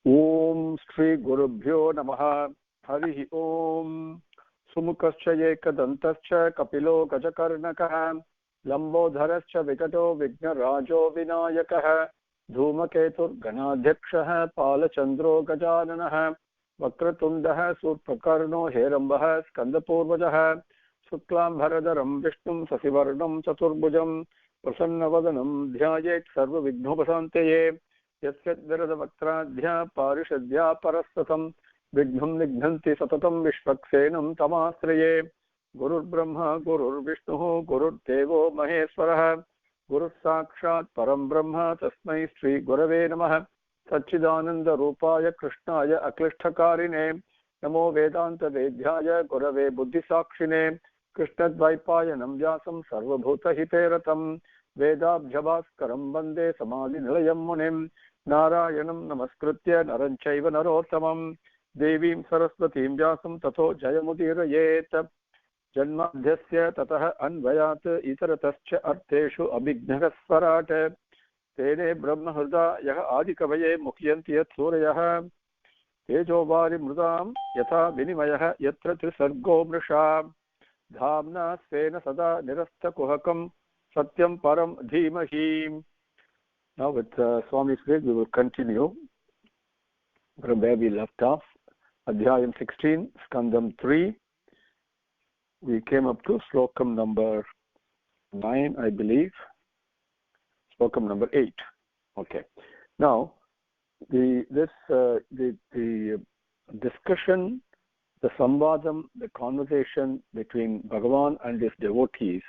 Om Shri Gurubhyo Namaha. Harihi Om. Sumukascha Ekadantascha Kapilo Gajakarnakaha Lambodharascha Vikato Vignarajo Vinayakaha Dhumaketur Ganadhyakshaha Palachandro Gajananaha Vakratundaha Surpakarno Herambaha Skandapurvajaha Suklam Bharadaram Vishnum Sasivarnam Chaturbhujam Prasannavadanam Dhyayet Sarva Vighnopasanteye Yasyat Viradavaktradhya Parishadhya Parastatam Vignam Nignanti Satatam Vishvaksenam Tamastraye Gurur Brahma Gurur Vishnu Gurur Devo Maheswaraha Guru Sakshat Param Brahma Tasmai Sri Gurave Namaha Satchidananda Rupaya Krishnaya Aklishtakarine Namo Vedanta Vedhyaya Gurave Buddhisakshine Krishnadvaipayanam Vyasam Sarvabhuta Hiteratam Vedabhyabhaskaram Vande Samadhi Nilayam Munim Narayanam Namaskritya Naranchaiva Narottamam Devim Saraswatim Vyasam Tato Jayamudirayet Janmadhyasya Tataha Anvayat Itaratascha Arteshu Abhignagasvarat Tene Brahmahruda Yaha Adikavaye Mukyanti Yat Suryaha Tejovari Mrudam Yatha Vinimayaha Yatra Trisargo Mrisha Dhamna Svena Sada Nirasta Kuhakam Satyam Param Dhimahi. Now with Swami's grace we will continue from where we left off. Adhyayam 16, Skandam 3. We came up to Slokam number 9, I believe. Slokam number 8. Okay. Now, the discussion, the samvadam, the conversation between Bhagavan and his devotees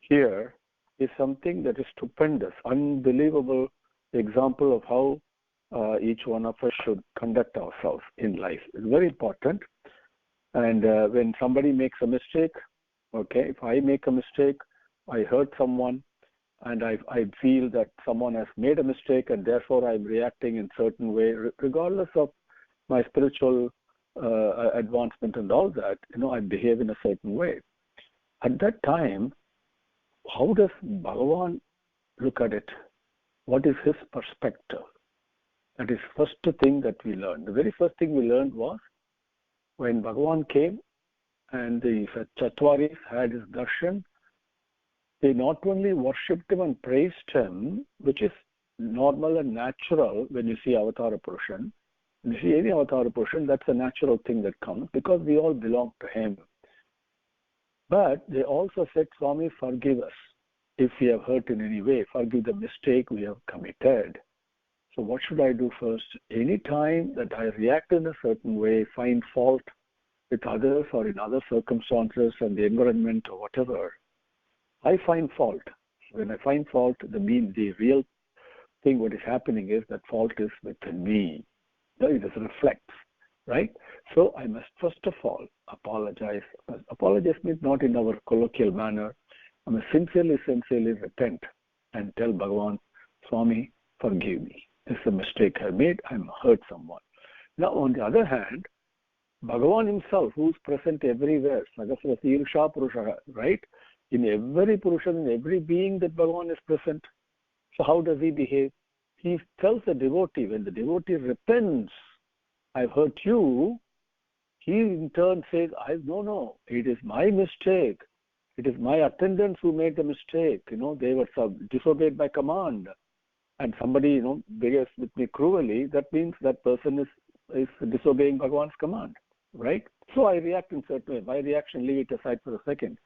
here is something that is stupendous, unbelievable example of how each one of us should conduct ourselves in life. It's very important. And when somebody makes a mistake, okay, if I make a mistake, I hurt someone, and I feel that someone has made a mistake, and therefore I'm reacting in a certain way, regardless of my spiritual advancement and all that, I behave in a certain way. At that time, how does Bhagavan look at it? What is his perspective? That is first thing that we learned. The very first thing we learned was when Bhagavan came and the Chatwaris had his darshan, they not only worshipped him and praised him, which is normal and natural when you see Avatara Purushan. When you see any Avatara Purushan, that's a natural thing that comes because we all belong to him. But they also said, Swami, forgive us if we have hurt in any way. Forgive the mistake we have committed. So what should I do first? Any time that I react in a certain way, find fault with others or in other circumstances and the environment or whatever, I find fault. When I find fault, the real thing what is happening is that fault is within me. It reflects, right? So I must first of all apologize. Apologize means not in our colloquial manner. I must sincerely repent and tell Bhagavan, Swami, forgive me. This is a mistake I made. I hurt someone. Now, on the other hand, Bhagavan himself, who is present everywhere, Sagasra Sirsha Purusha, right? In every Purusha, in every being that Bhagavan is present. So how does he behave? He tells the devotee, when the devotee repents, I've hurt you, he in turn says, no, it is my mistake. It is my attendants who made the mistake. They were disobeyed my command. And somebody, behaves with me cruelly, that means that person is disobeying Bhagavan's command, right? So I react in a certain way. My reaction, leave it aside for a second.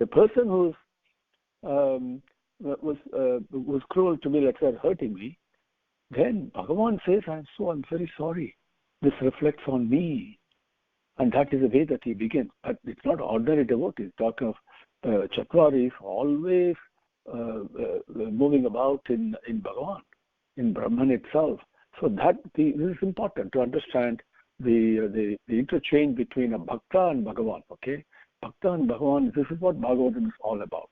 The person who was cruel to me, let's say, hurting me, then Bhagavan says, I'm very sorry. This reflects on me. And that is the way that he begins. But it's not ordinary devotees. Talking of Chatwaris, always moving about in Bhagavan, in Brahman itself. So this is important to understand the interchange between a Bhakta and Bhagavan, okay? Bhakta and Bhagavan, this is what Bhagavatam is all about.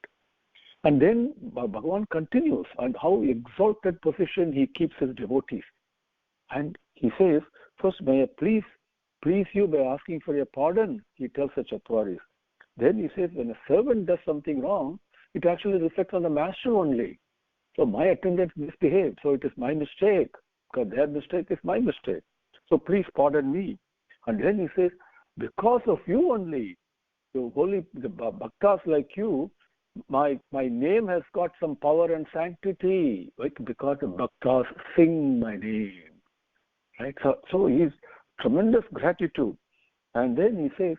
And then Bhagavan continues on how exalted position he keeps his devotees. And he says, first, may I please you by asking for your pardon, he tells the Chatwaris. Then he says, when a servant does something wrong, it actually reflects on the master only. So my attendants misbehaved, so it is my mistake. because their mistake is my mistake. So please pardon me. And then he says, because of you only, the bhaktas like you, my name has got some power and sanctity, right? Because the bhaktas sing my name, right? So he's tremendous gratitude. And then he says,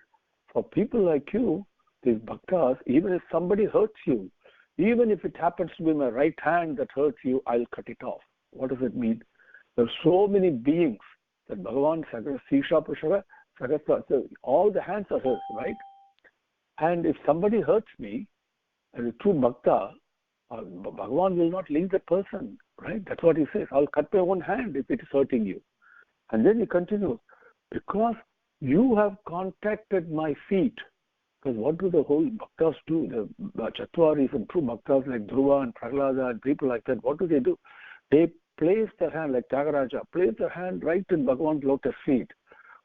for people like you, these bhaktas, even if somebody hurts you, even if it happens to be my right hand that hurts you, I'll cut it off. What does it mean? There are so many beings that Bhagavan, Sisha, Pushara, Sagasta, all the hands are his, right? And if somebody hurts me, as a true bhakta, Bhagavan will not leave the person, right? That's what he says. I'll cut my own hand if it is hurting you. And then he continues, because you have contacted my feet. Because what do the whole bhaktas do? The Chatwaris and true bhaktas like Dhruva and Prahlada and people like that, what do? They place their hand, like Tyagaraja, place their hand right in Bhagavan's lotus feet.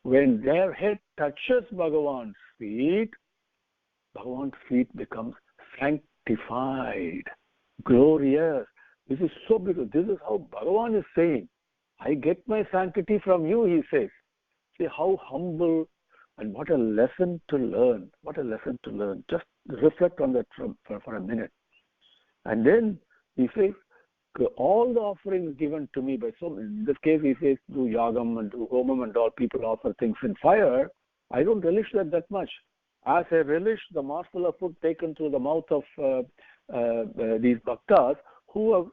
When their head touches Bhagavan's feet becomes sanctified, glorious. This is so beautiful. This is how Bhagavan is saying, I get my sanctity from you, he says. See how humble, and what a lesson to learn. What a lesson to learn. Just reflect on that for a minute. And then he says, all the offerings given to me by in this case he says, do yagam and do homam and all, people offer things in fire. I don't relish that much. As I relish the morsel of food taken through the mouth of these bhaktas who have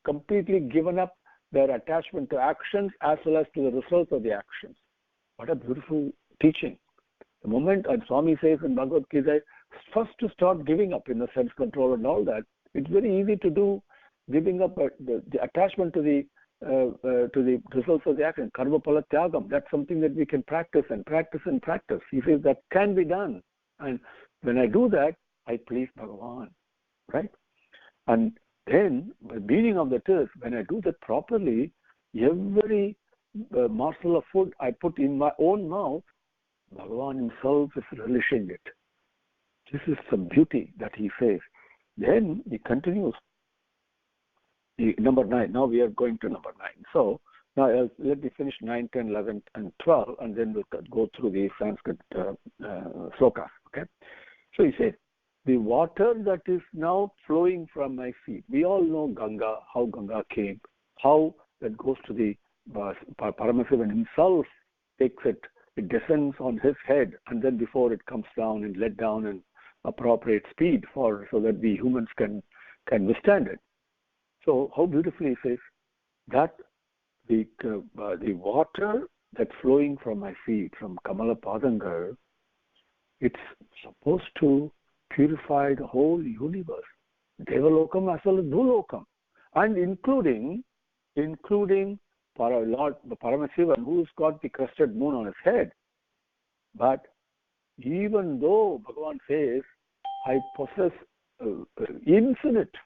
completely given up their attachment to actions as well as to the results of the actions. What a beautiful teaching. The moment, and Swami says in Bhagavad Gita, first to start giving up in the sense control and all that, it's very easy to do, giving up the attachment to the results of the action. Karma pala tyagam, that's something that we can practice and practice and practice. He says that can be done. And when I do that, I please Bhagavan, right? And then the meaning of that is, when I do that properly, every morsel of food I put in my own mouth, Bhagavan himself is relishing it. This is some beauty that he says. Then he continues. Number 9. Now we are going to number 9. So now let me finish 9, 10, 11, and 12, and then we'll go through the Sanskrit slokas. Okay. So he says, the water that is now flowing from my feet. We all know Ganga, how Ganga came, how that goes to the Paramasivan himself takes it. It descends on his head, and then before it comes down and let down in appropriate speed so that the humans can withstand it. So how beautifully he says that the water that's flowing from my feet, from Kamala Padangar, it's supposed to purify the whole universe, Devalokam as well as Bhulokam, and including Lord Paramasivan, who's got the crested moon on his head. But even though Bhagavan says, I possess infinite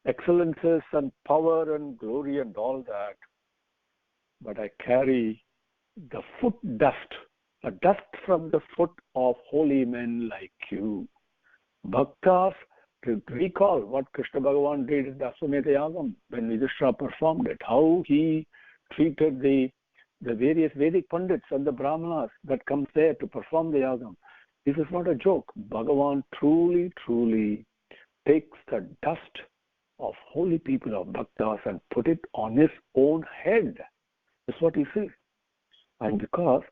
excellences and power and glory and all that, but I carry the foot dust, a dust from the foot of holy men like you. Bhaktas, to recall what Krishna Bhagavan did in the Aswamedha Yagam when Yudhishthira performed it, how he treated the various Vedic Pandits and the Brahmanas that comes there to perform the Yagam. This is not a joke. Bhagavan truly, truly takes the dust of holy people, of Bhaktas, and put it on his own head. That's what he says. And because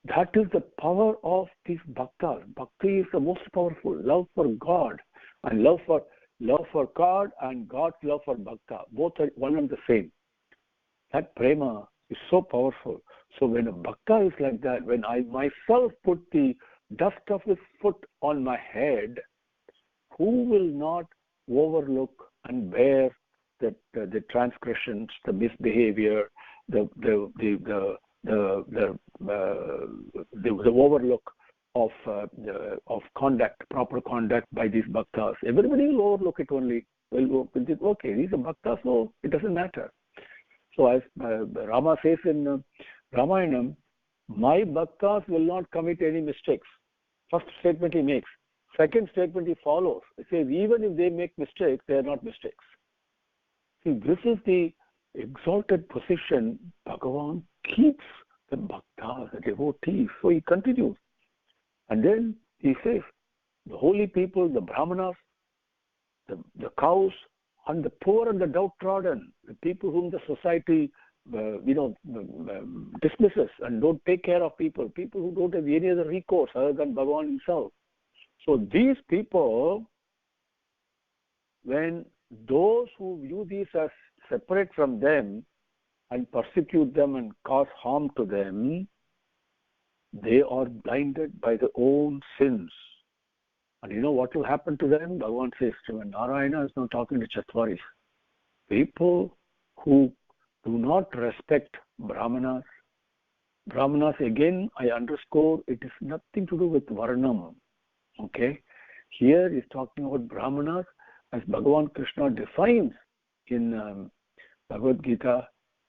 that is the power of these Bhaktas. Bhakti is the most powerful. Love for God and love for God and God's love for Bhakta. Both are one and the same. That prema is so powerful. So when a Bhakta is like that, when I myself put the dust of his foot on my head, who will not overlook and bear the transgressions, the misbehavior, the overlook of conduct, proper conduct by these Bhaktas? Everybody will overlook it only. Well, okay, these are Bhaktas, so it doesn't matter. So as Rama says in Ramayanam, my Bhaktas will not commit any mistakes. First statement he makes. Second statement he follows. He says, even if they make mistakes, they are not mistakes. See, this is the exalted position Bhagavan keeps the bhaktas, the devotees. So he continues. And then he says, the holy people, the brahmanas, the cows, and the poor and the downtrodden, the people whom the society dismisses and don't take care of people who don't have any other recourse other than Bhagavan himself. So these people, when those who view these as separate from them and persecute them and cause harm to them, they are blinded by their own sins. And you know what will happen to them? Bhagavan says, when Narayana is now talking to Chatvaris, people who do not respect Brahmanas. Brahmanas, again, I underscore, it is nothing to do with Varnam. Okay? Here he's talking about Brahmanas as Bhagavan Krishna defines in Bhagavad Gita.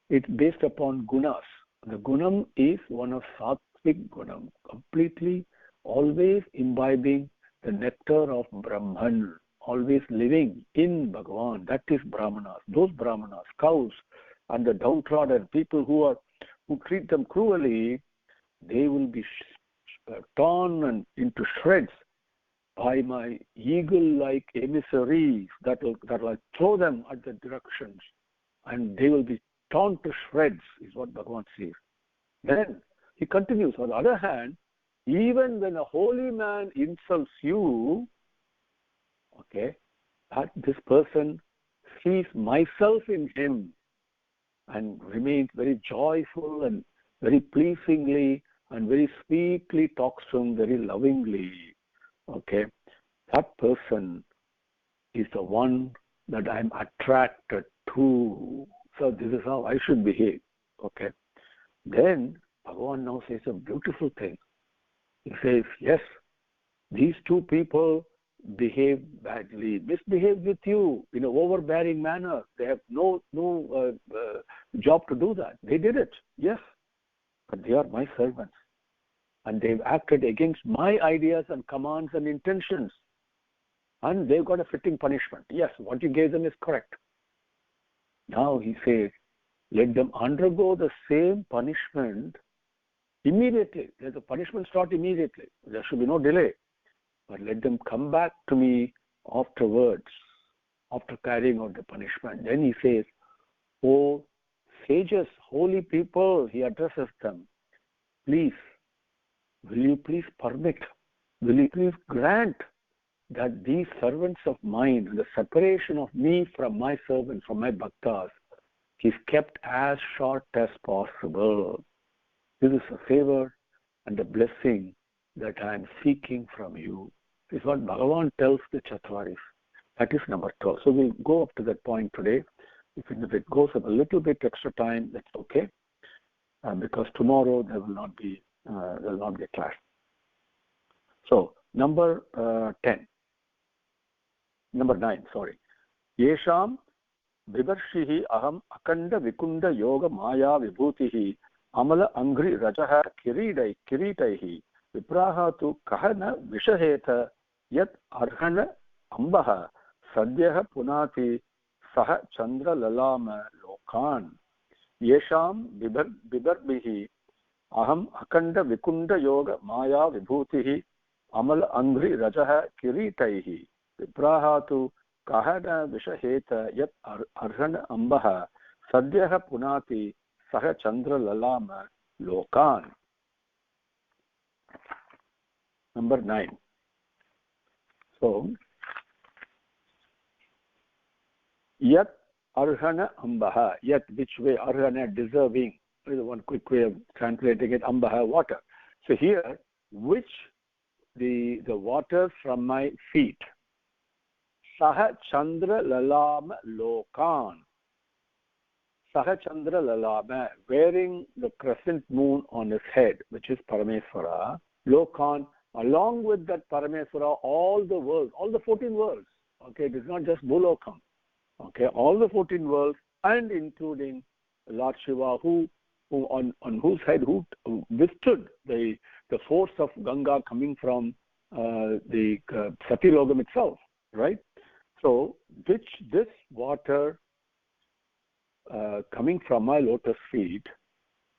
It's based upon gunas. The gunam is one of sattvic gunam, completely always imbibing the nectar of Brahman, always living in Bhagavan. That is Brahmanas. Those Brahmanas, cows, and the downtrodden people who treat them cruelly, they will be torn and into shreds by my eagle-like emissaries that will throw them at the directions, and they will be torn to shreds, is what Bhagavan says. Then he continues, on the other hand, even when a holy man insults you, okay, that this person sees myself in him and remains very joyful and very pleasingly and very sweetly talks to him very lovingly. Okay, that person is the one that I'm attracted to. So this is how I should behave. Okay. Then Bhagavan now says a beautiful thing. He says, yes, these two people behave badly, misbehaved with you in an overbearing manner. They have no job to do that. They did it, yes, but they are my servants. And they've acted against my ideas and commands and intentions. And they've got a fitting punishment. Yes, what you gave them is correct. Now he says, let them undergo the same punishment immediately. The punishment starts immediately. There should be no delay. But let them come back to me afterwards, after carrying out the punishment. Then he says, oh, sages, holy people, he addresses them. Please, will you please permit, will you please grant that these servants of mine, the separation of me from my servants, from my bhaktas, is kept as short as possible. This is a favor and a blessing that I am seeking from you. This is what Bhagavan tells the Chatvaris. That is number 12. So we'll go up to that point today. If it goes up a little bit extra time, that's okay. Because tomorrow there will not be a class. So number 9, sorry. Yesham Vivarshihi aham akanda vikunda yoga maya vibhutihi amala angri rajaha kiritaihi viprahatu kahana vishaheta yat arhana ambaha sadyaha punati saha chandra lalama lokan yesham bibarbihi aham akanda vikunda yoga maya vibhutihi amala angri rajaha kiritaihi viprahatu kahana vishaheta yat arhana ambaha sadyaha punati saha chandra lalama lokan. Number 9. So, yat arhana ambaha, yat which way, arhana deserving, is one quick way of translating it, ambaha water. So here, which the water from my feet, saha chandra lalama lokan, saha chandra lalama, wearing the crescent moon on his head, which is Parameswara, lokan, along with that Parameswara, all the worlds, all the 14 worlds. Okay, it is not just Bulokam. Okay, all the 14 worlds, and including Lord Shiva, who on whose head who withstood the force of Ganga coming from the Satyalogam itself, right? So, which this water coming from my lotus feet,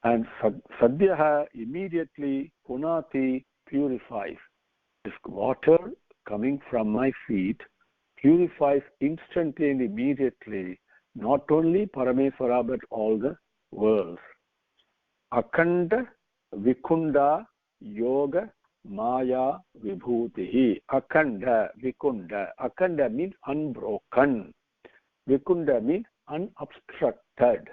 and Sathya immediately punati purifies. This water coming from my feet purifies instantly and immediately not only Parameswara but all the worlds. Akanda Vikunda Yoga Maya Vibhutihi. Akanda Vikunda. Akanda means unbroken. Vikunda means unobstructed.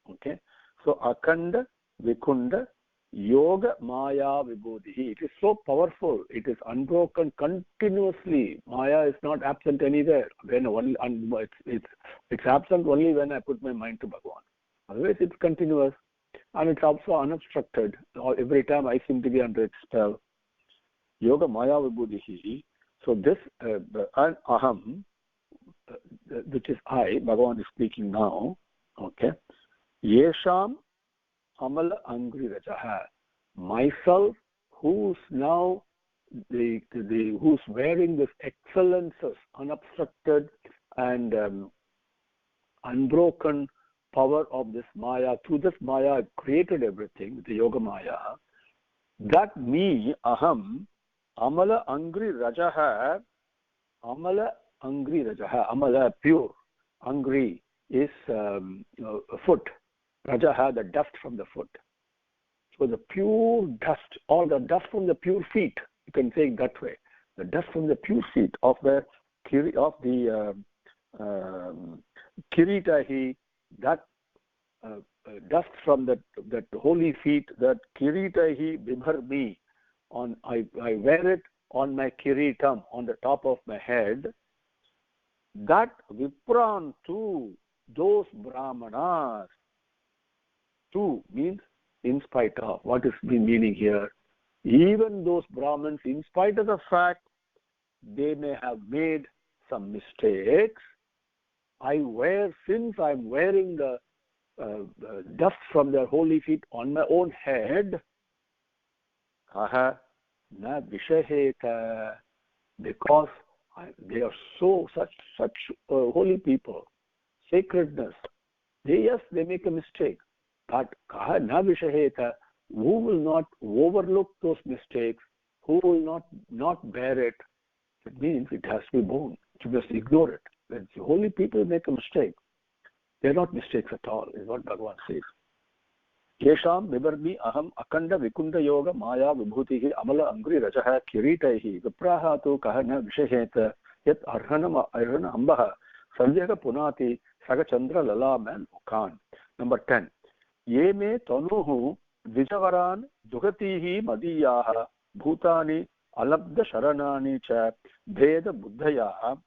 Okay. So Akanda Vikunda Yoga Maya Vibhutihi. It is so powerful. It is unbroken continuously. Maya is not absent anywhere. When only it's absent only when I put my mind to Bhagavan. Otherwise, it's continuous, and it's also unobstructed. Every time I seem to be under its spell. Yoga Maya Vibhutihi. So this Aham, which is I, Bhagavan is speaking now. Okay. Yesham Amala Angri Rajaha, myself, who's now who's wearing this excellences, unobstructed and unbroken power of this Maya. Through this Maya, I've created everything, the Yoga Maya. That me, Aham, Amala Angri Rajaha, Amala Angri Rajaha, Amala, pure, Angri is foot. Rajaha, the dust from the foot. So the pure dust, or the dust from the pure feet, you can say it that way. The dust from the pure feet of the Kiritahi, that dust from that holy feet, that Kiritahi Bibharmi, I wear it on my Kiritam, on the top of my head. That Vipran to those Brahmanas. To means in spite of. What is the meaning here? Even those Brahmins, in spite of the fact they may have made some mistakes, since I'm wearing the dust from their holy feet on my own head, kaha na vishaheta, because they are such holy people, sacredness. They make a mistake. But kaha na vishaheta, who will not overlook those mistakes, who will not bear it? It means it has to be borne. You just ignore it. When holy people make a mistake, they are not mistakes at all, is what Bhagavan says. Yesham Vibarmi Aham Akanda Vikunda Yoga Maya Vibhutihi Amala Angri Rajaha Kiritaihi Vipraha tu kaha na vishaheta yat arhana ambaha Sanjaka Punati Saga Chandra Lala Man Ukan. Number 10. Ye me tanuhu vijavaran dugatihi madiyaha bhutani alabda sharanani cha bheda buddhaya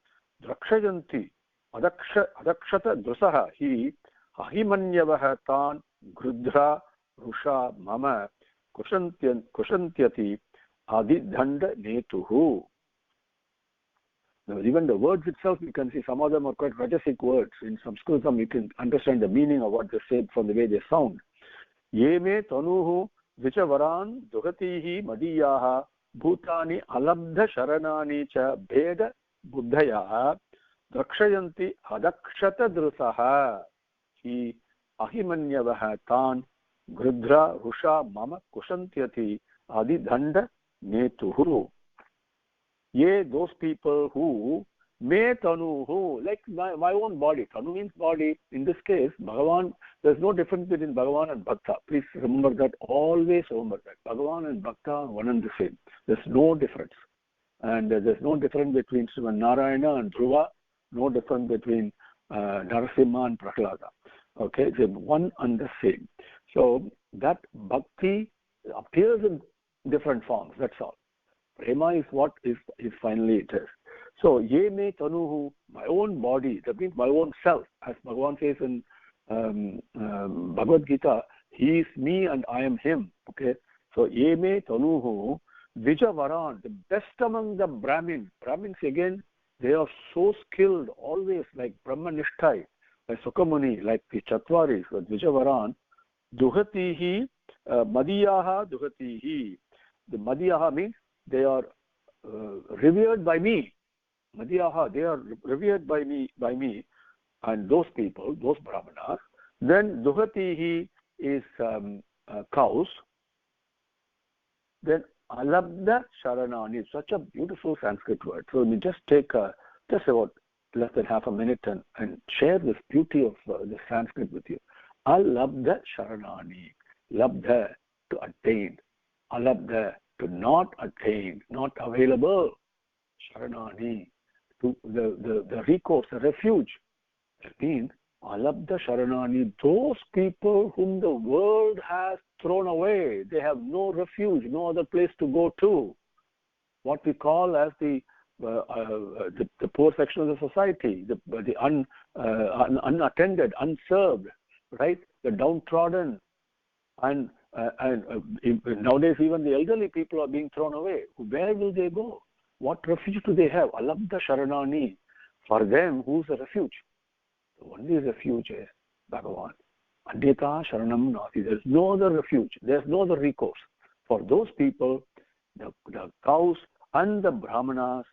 drakshayanti adakshata drusaha hi ahimanyavaha tan grudra rusha mama kushantyati adidhanda netuhu. Now, even the words itself, you can see some of them are quite rajasic words. In Sanskritam, you can understand the meaning of what they say from the way they sound. Ye me tanuhu vichavaran dugatihi madiyaha bhutani alabdha sharanani cha bheda buddhaya drakshayanti adakshata drusaha hi ahimanyavaha tan grudra rusha mama kushantyati adidhanda netuhu. Ye, those people who me tanuhu, like my own body. Tanu means body. In this case, Bhagavan, there's no difference between Bhagavan and Bhakta. Please remember that. Always remember that. Bhagavan and Bhakta are one and the same. There's no difference. And there's no difference between Srimad Narayana and Dhruva. No difference between Narasimha and Prahlada. Okay, it's one and the same. So that Bhakti appears in different forms. That's all. Prema is what is finally it is. So, ye me tanuhu, my own body, that means my own self, as Bhagavan says in Bhagavad Gita, he is me and I am him. Okay. So, ye me tanuhu, vijavaran, the best among the Brahmins. Brahmins again, they are so skilled, always like Brahmanishtai, like Sukamuni, like the Chatwaris, but vijavaran, duhatihi, madiyaha duhatihi. The madiyaha means they are revered by me. Madiyaha, they are revered by me, and those people, those Brahmanas, Then duhatihi is cows. Then alabdha sharanani, such a beautiful Sanskrit word. So we just take just about less than half a minute and share this beauty of the Sanskrit with you. Alabdha sharanani, labdha to attain, alabdha to not attain, not available, sharanani to the recourse, the refuge. That means alabdha sharanani, those people whom the world has thrown away. They have no refuge, no other place to go to. What we call as the poor section of the society, the unattended, unserved, right? The downtrodden, and nowadays even the elderly people are being thrown away. Where will they go? What refuge do they have? Alabdha sharanani. For them, who's the refuge? The only refuge is Bhagavan. Anyata sharanam nati. There's no other refuge. There's no other recourse. For those people, the cows and the brahmanas,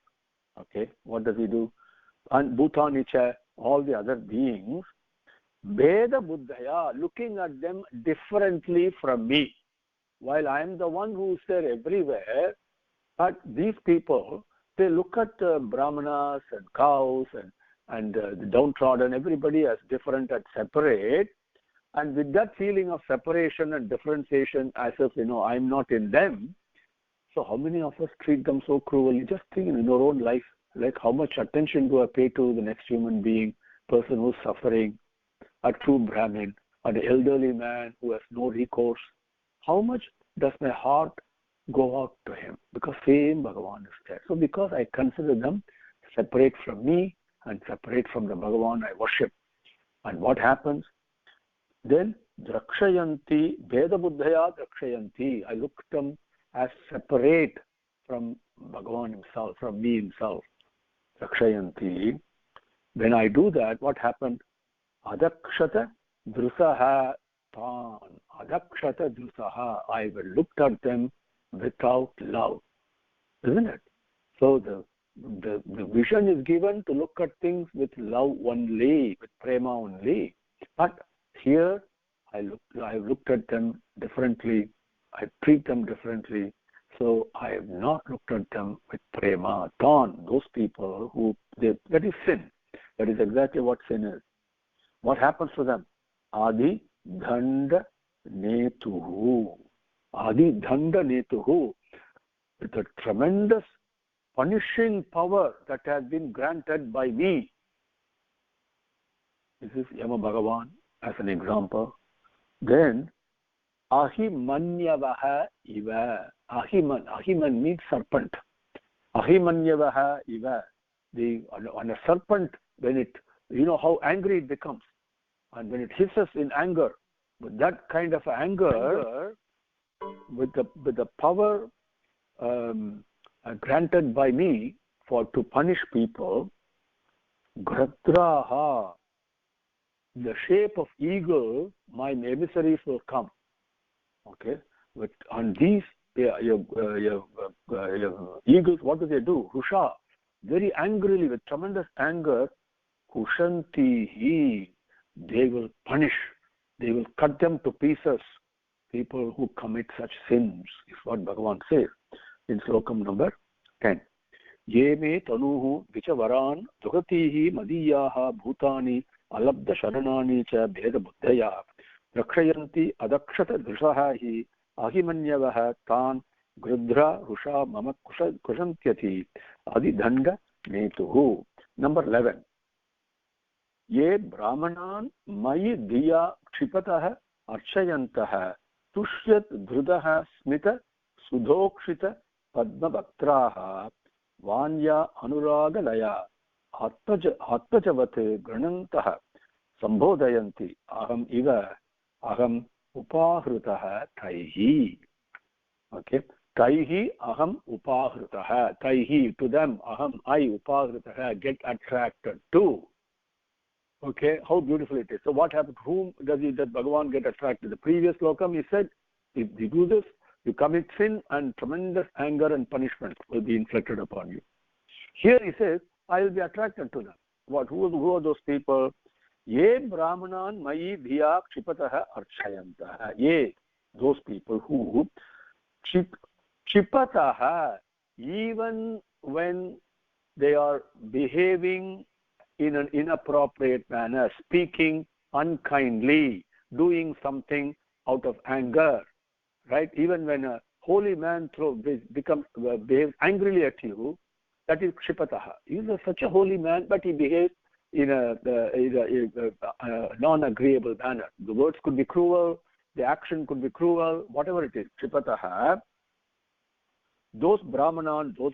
okay, what does he do? And bhutanicha, all the other beings, Veda Buddhaya, looking at them differently from me. While I am the one who's there everywhere, but these people, they look at brahmanas and cows and the downtrodden, everybody as different and separate. And with that feeling of separation and differentiation, as if, I'm not in them. So how many of us treat them so cruelly? Just think in your own life, like how much attention do I pay to the next human being, person who's suffering, a true Brahmin, an elderly man who has no recourse. How much does my heart go out to him? Because same Bhagavan is there. So because I consider them separate from me and separate from the Bhagavan I worship. And what happens? Then drakshayanti, Veda Buddhaya drakshayanti. I look at them as separate from Bhagavan himself, from me himself. Drakshayanti. When I do that, what happened? Adakshata drusaha tan. Adakshata drusaha. I will look at them without love. Isn't it? So the vision is given to look at things with love only, with prema only. But here I looked at them differently. I treat them differently. So I have not looked at them with prema. Tan, those people that is sin. That is exactly what sin is. What happens to them? Adi dhanda netuhu. Adi dhanda netuhu. With a tremendous punishing power that has been granted by me. This is Yama Bhagavan as an example. Then ahimanyavaha iva. Ahiman means serpent. Ahimanyavaha iva. On a serpent, when it, how angry it becomes. And when it hisses in anger, with that kind of anger, with the power granted by me to punish people, gradraha, the shape of eagle, my emissaries will come. Okay, on these your eagles, what do they do? Rusha, very angrily, with tremendous anger, kushantihi, they will punish, they will cut them to pieces. People who commit such sins is what Bhagavan says in Slokam number 10. Ye me tanuhu vichavaran dugatihi madiyaha bhutani alabdha sharanani cha bheda buddhaya rakshayanti adakshata drishaha hi ahimanyavaha tan grudra rusha mama kushantyati adidhanda netuhu. Number 11. Ye brahmanan mayi diya kshipatah archayantah tushyat dhrudah smita sudhokshita padmabhaktraha vanya anuragalaya atmajavate granantah sambodhayanti aham iva aham upahrutah taihi. Okay, taihi aham upahrutah. Taihi, to them, aham, I upahrutah, get attracted to. Okay, how beautiful it is. So what happens? Whom does Bhagavan get attracted? The previous slokam, he said, if you do this, you commit sin and tremendous anger and punishment will be inflicted upon you. Here he says, I will be attracted to them. Who are those people? Ye brahmanan mayi dhiya kshipataha archayantaha. Ye, those people who kshipataha, even when they are behaving in an inappropriate manner, speaking unkindly, doing something out of anger, right? Even when a holy man behaves angrily at you, that is kshipataha. He is such a holy man, but he behaves in a non-agreeable manner. The words could be cruel, the action could be cruel, whatever it is. Kshipataha. Those brahmanas, those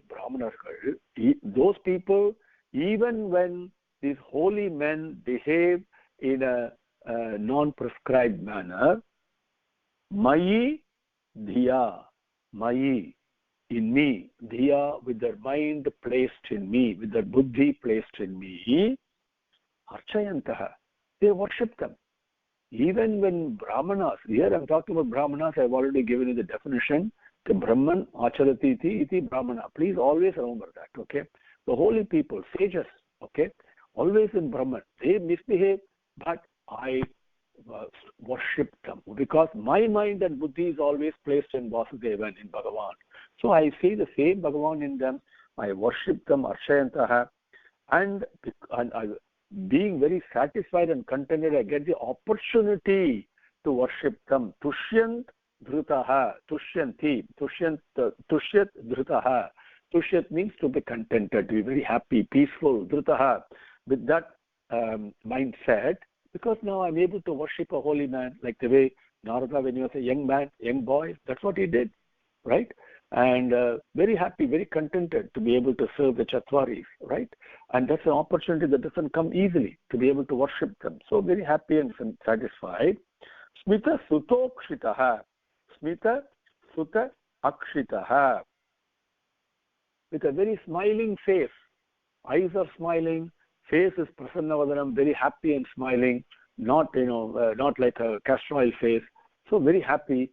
people, even when these holy men behave in a non-prescribed manner, mayi dhiya, mayi, in me, dhiya, with their mind placed in me, with their buddhi placed in me, archayantaha, they worship them. Even when brahmanas, here I'm talking about brahmanas, I've already given you the definition. The Brahman acharati iti brahmana. Please always remember that, okay? The holy people, sages, okay? Always in Brahman. They misbehave, but I worship them because my mind and buddhi is always placed in Vasudevan, in Bhagavan. So I see the same Bhagavan in them. I worship them, archayantaha, and being very satisfied and contented, I get the opportunity to worship them. Tushyant dhrutaha, tushyanti, tushyat dhrutaha. Tushyat means to be contented, to be very happy, peaceful. Dhrutaha, with that mindset, because now I'm able to worship a holy man, like the way Narada, when he was a young man, young boy, that's what he did, right? And very happy, very contented to be able to serve the Chatvaris, right? And that's an opportunity that doesn't come easily, to be able to worship them. So very happy and satisfied. Smita sutokshitaha. Smita suta akshitaha. With a very smiling face. Eyes are smiling, face is prasannavadanam, very happy and smiling, not not like a castor oil face. So very happy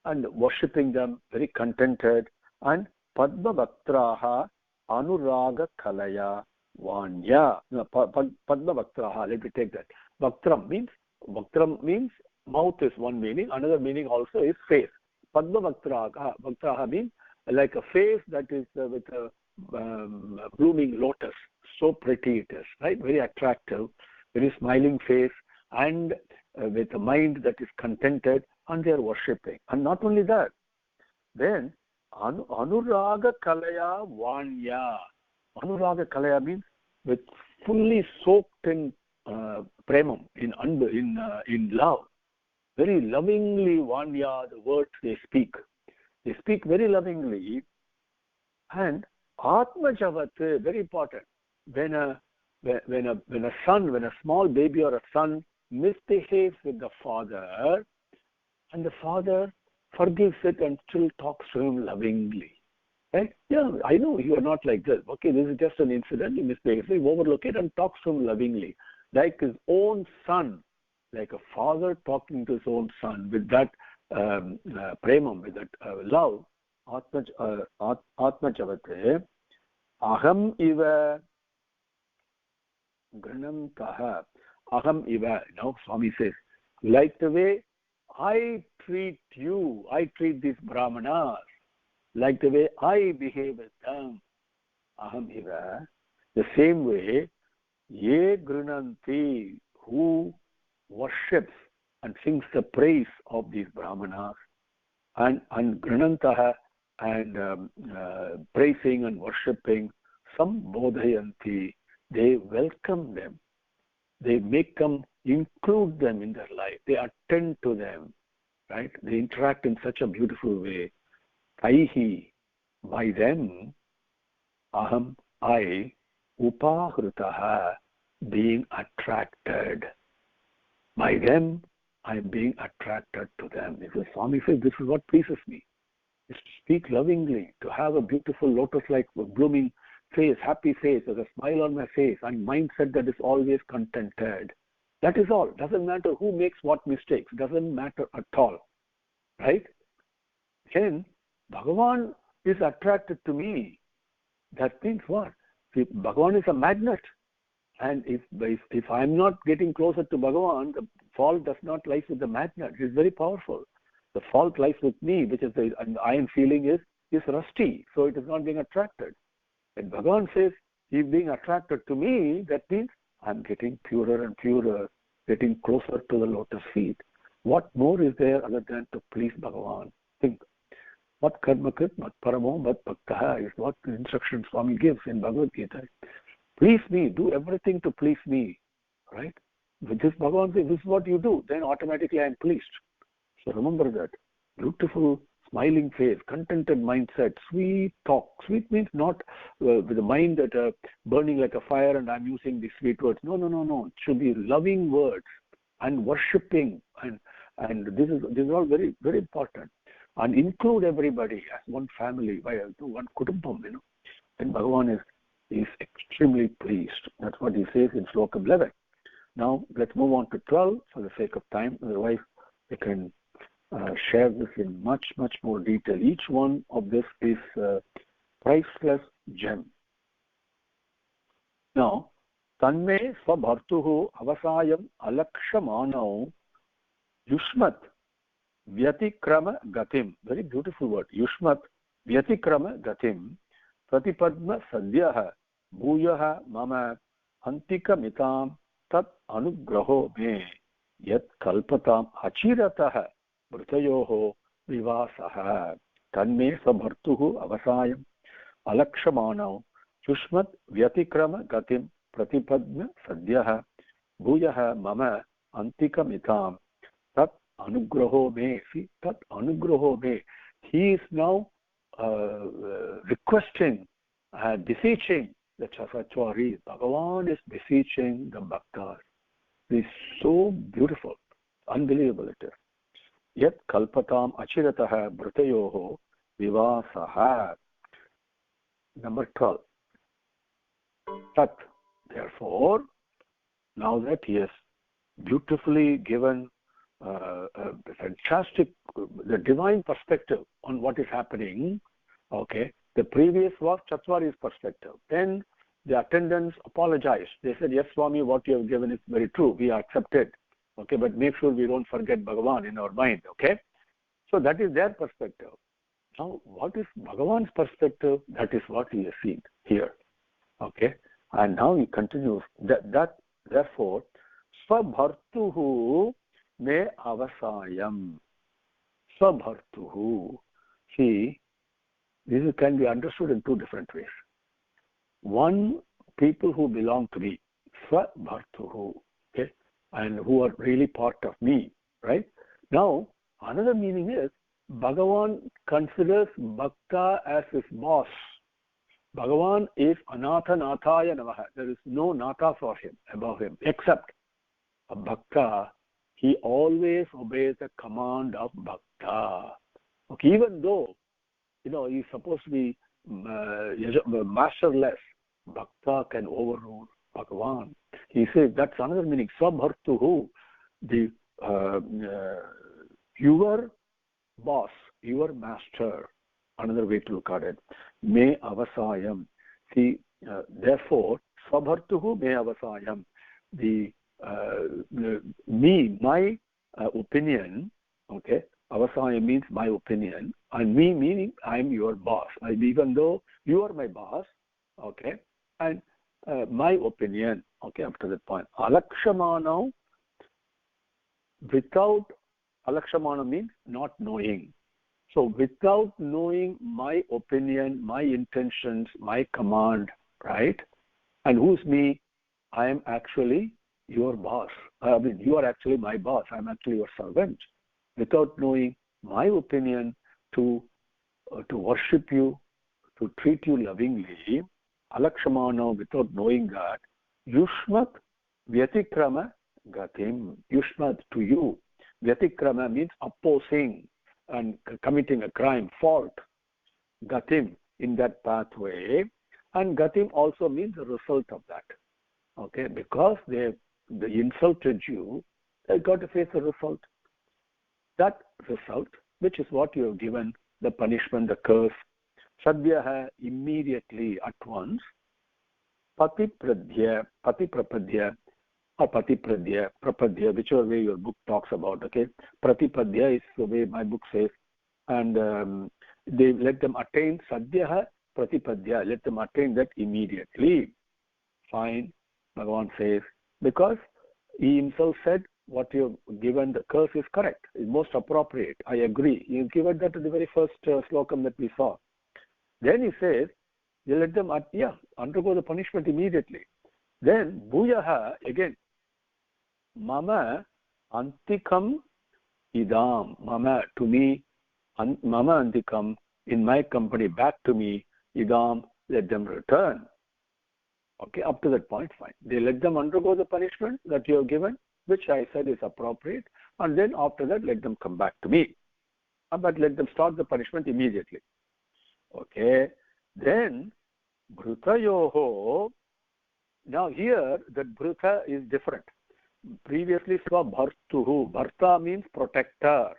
and worshipping them, very contented. And Padma Bhaktraha Anuraga Kalaya Vanya. No, Padma Bhaktraha, let me take that. Bhaktram means mouth is one meaning, another meaning also is face. Padma Bhaktraha means like a face that is with a blooming lotus. So pretty it is, right? Very attractive, very smiling face, and with a mind that is contented, and they are worshipping. And not only that, then Anuraga Kalaya Vanya. Anuraga Kalaya means with fully soaked in premam, in love. Very lovingly, Vanya, the words they speak. They speak very lovingly. And Atma Javat, very important. When a small baby or a son misbehaves with the father, and the father forgives it and still talks to him lovingly. Right? Yeah, I know you are not like this. Okay, this is just an incident, you misbehave. So you overlook it and talks to him lovingly. Like his own son, like a father talking to his own son with that premam, with that love. Atma Javate Aham Iva Granantaha. Aham Iva. Now Swami says, like the way I treat you, I treat these brahmanas, like the way I behave with them. Aham Iva. The same way, Ye Grunanti, who worships and sings the praise of these brahmanas, and Grunantaha, and praising and worshipping, Sambodhayanti, they welcome them. They make them, include them in their life. They attend to them, right? They interact in such a beautiful way. Taihi, by them, aham, I, upahrutaha, being attracted. By them, I am being attracted to them. Because Swami says, this is what pleases me. Is to speak lovingly, to have a beautiful lotus-like blooming face, happy face, with a smile on my face, and mindset that is always contented. That is all. Doesn't matter who makes what mistakes. Doesn't matter at all. Right? Then, Bhagavan is attracted to me. That means what? See, Bhagavan is a magnet. And if I'm not getting closer to Bhagavan, the fault does not lie with the magnet. It is very powerful. The fault lies with me, which is the iron feeling is rusty, so it is not being attracted. When Bhagavan says he's being attracted to me, that means I'm getting purer and purer, getting closer to the lotus feet. What more is there other than to please Bhagavan? Think. What karma krit, mat paramo, mat bhaktaha is what the instruction Swami gives in Bhagavad Gita. Please me, do everything to please me, right? With this Bhagavan says, this is what you do, then automatically I am pleased. So remember that. Beautiful, smiling face, contented mindset, sweet talk. Sweet means not with the mind that burning like a fire and I'm using these sweet words. No. It should be loving words and worshipping. And this is all very, very important. And include everybody as one family, one kutumbam, And Bhagavan is extremely pleased. That's what he says in Slokam 11. Now, let's move on to 12 for the sake of time. Otherwise, we can share this in much, much more detail. Each one of this is a priceless gem. Now, Tanme Swabhartuhu Avasayam Alakshamanau Yushmat Vyatikrama Gatim. Very beautiful word. Yushmat Vyatikrama Gatim Pratipadma Sadhyaha Bhuyaha Mama Antika Mitam Tat Anugraho Me Yat Kalpatam Achirataha Brutayoho Vivasaha Tanme Sabhartuhu Avasayam Alakshamanau Yushmat Vyatikrama Gatim Pratipadma Sadhyaha Bhuyaha Mama Antika Mitam Tat Anugraho Me. See, Tat Anugraho Me. He is now requesting, beseeching the Chasachwari. Bhagavan is beseeching the Bhaktas. It is so beautiful. Unbelievable it is. Yet kalpatam achirataha brutayoho vivasaha. Number 12. Tat. Therefore, now that he has beautifully given fantastic, the divine perspective on what is happening. Okay, the previous was Chatvari's perspective. Then the attendants apologized. They said, yes, Swami, what you have given is very true. We accept it. Okay, but make sure we don't forget Bhagavan in our mind. Okay, so that is their perspective. Now, what is Bhagavan's perspective? That is what he has seen here. Okay, and now he continues that therefore, Swabhartuhu Me avasayam. Swabhartuhu. See, this can be understood in two different ways. One, people who belong to me, Swabhartuhu, okay, and who are really part of me, right? Now, another meaning is Bhagavan considers Bhakta as his boss. Bhagavan is Anatha Nathaya Namaha. There is no Natha for him, above him, except a Bhakta. He always obeys the command of Bhakta. Okay, even though, he's supposed to be masterless, Bhakta can overrule Bhagavan. He says that's another meaning. Swabhartuhu, your boss, your master, another way to look at it. Me avasayam. See, therefore, Swabhartuhu me avasayam. Me, my opinion, okay, avasaya means my opinion, and me meaning I'm your boss. Even though you are my boss, okay, and my opinion, okay, up to that point. Alakshamana, without, alakshamana means not knowing. So without knowing my opinion, my intentions, my command, right? And who's me? I am actually your boss. You are actually my boss. I'm actually your servant. Without knowing my opinion, to worship you, to treat you lovingly, alakshamana, without knowing that, yushmat vyatikrama gatim. Yushmat, to you. Vyatikrama means opposing and committing a crime, fault. Gatim, in that pathway. And gatim also means the result of that. Okay, because they insulted you, they got to face the result. That result, which is what you have given, the punishment, the curse, sadhyaha, immediately, at once, Patiprapadya, or Prapadya, whichever way your book talks about, okay? Pratipadya is the way my book says. And they let them attain Sadhya Pratipadya, let them attain that immediately. Fine, Bhagavan says, because he himself said, what you've given, the curse is correct, is most appropriate. I agree. You've given that to the very first slokam that we saw. Then he says, you let them undergo the punishment immediately. Then Bhuyaha, again, Mama Antikam Idam, Mama, to me, Mama Antikam, in my company, back to me, Idam, let them return. Okay, up to that point, fine. They let them undergo the punishment that you have given, which I said is appropriate, and then after that, let them come back to me. But let them start the punishment immediately. Okay, then Bhrutayoho. Now here, that Bhrutha is different. Previously, Swabhartuhu. Bharta means protector.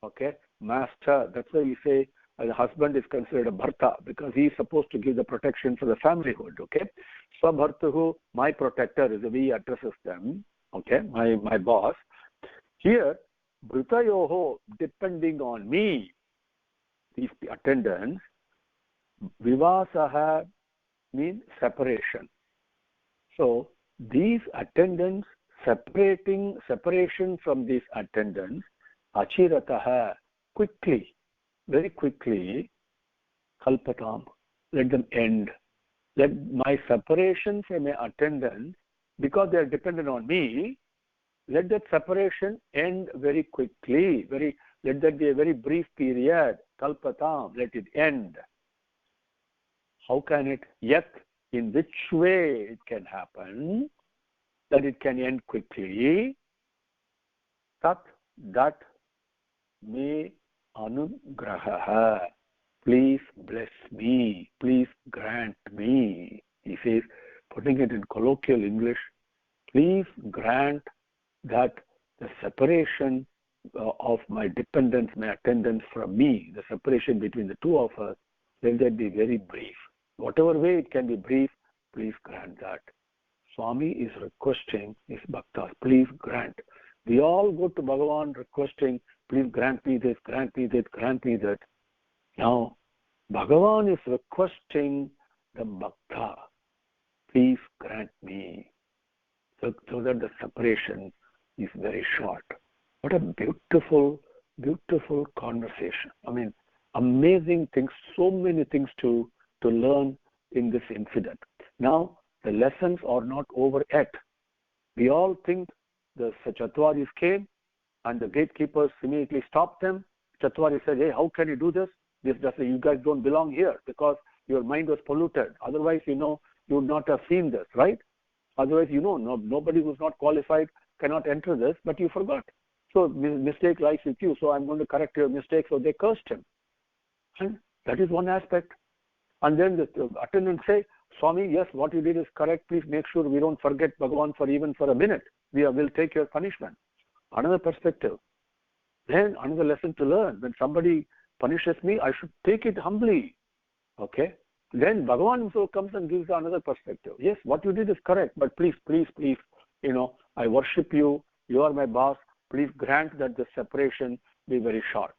Okay, master. That's why we say the husband is considered a Bharta, because he is supposed to give the protection for the familyhood. Okay, Swabhartuhu, my protector, is the way he addresses them. Okay, my boss. Here, Bhrutayoho, depending on me, these attendants, Vivasaha means separation. So these attendants, separation from these attendants, Achirataha, quickly, very quickly, Kalpatam, let them end. Let my separation from my attendants, because they are dependent on me, let that separation end very quickly. Let that be a very brief period. Kalpatam, let it end. How can it? Yet, in which way it can happen, that it can end quickly? That me anugraha. Please bless me. Please grant me. He says, putting it in colloquial English, please grant that the separation of my dependents, my attendants from me, the separation between the two of us, let that be very brief. Whatever way it can be brief, please grant that. Swami is requesting his bhaktas, please grant. We all go to Bhagavan requesting, please grant me this, grant me that, grant me that. Now, Bhagavan is requesting the bhakta, please grant me, so that the separation is very short. What a beautiful, beautiful conversation. I mean, amazing things, so many things to learn in this incident. Now, the lessons are not over yet. We all think the Chatwaris came and the gatekeepers immediately stopped them. Chatwari said, hey, how can you do this? You guys don't belong here because your mind was polluted. Otherwise, you would not have seen this, right? Otherwise, nobody who's not qualified cannot enter this, but you forgot. So mistake lies with you. So I'm going to correct your mistake. So they cursed him. And that is one aspect. And then the attendants say, Swami, yes, what you did is correct. Please make sure we don't forget Bhagavan even for a minute. We will take your punishment. Another perspective. Then another lesson to learn. When somebody punishes me, I should take it humbly. Okay? Then Bhagavan himself comes and gives another perspective. Yes, what you did is correct, but please, I worship you. You are my boss. Please grant that the separation be very short.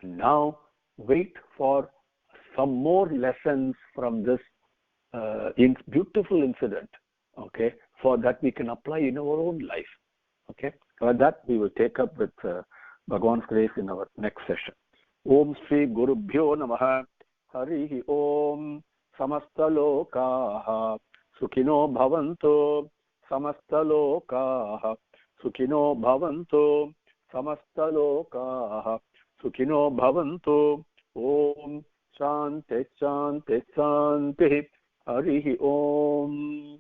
And now, wait for some more lessons from this beautiful incident, okay, for that we can apply in our own life. Okay, for that we will take up with Bhagavan's grace in our next session. Om Sri Gurubhyo Namaha. Harihi Om. Samasta Lokaha Sukhino Bhavanto. Samasta Lokaha Sukhino Bhavanto. Samasta Lokaha Sukhino Bhavanto. Om Shanti Shanti Shanti. Harihi Om.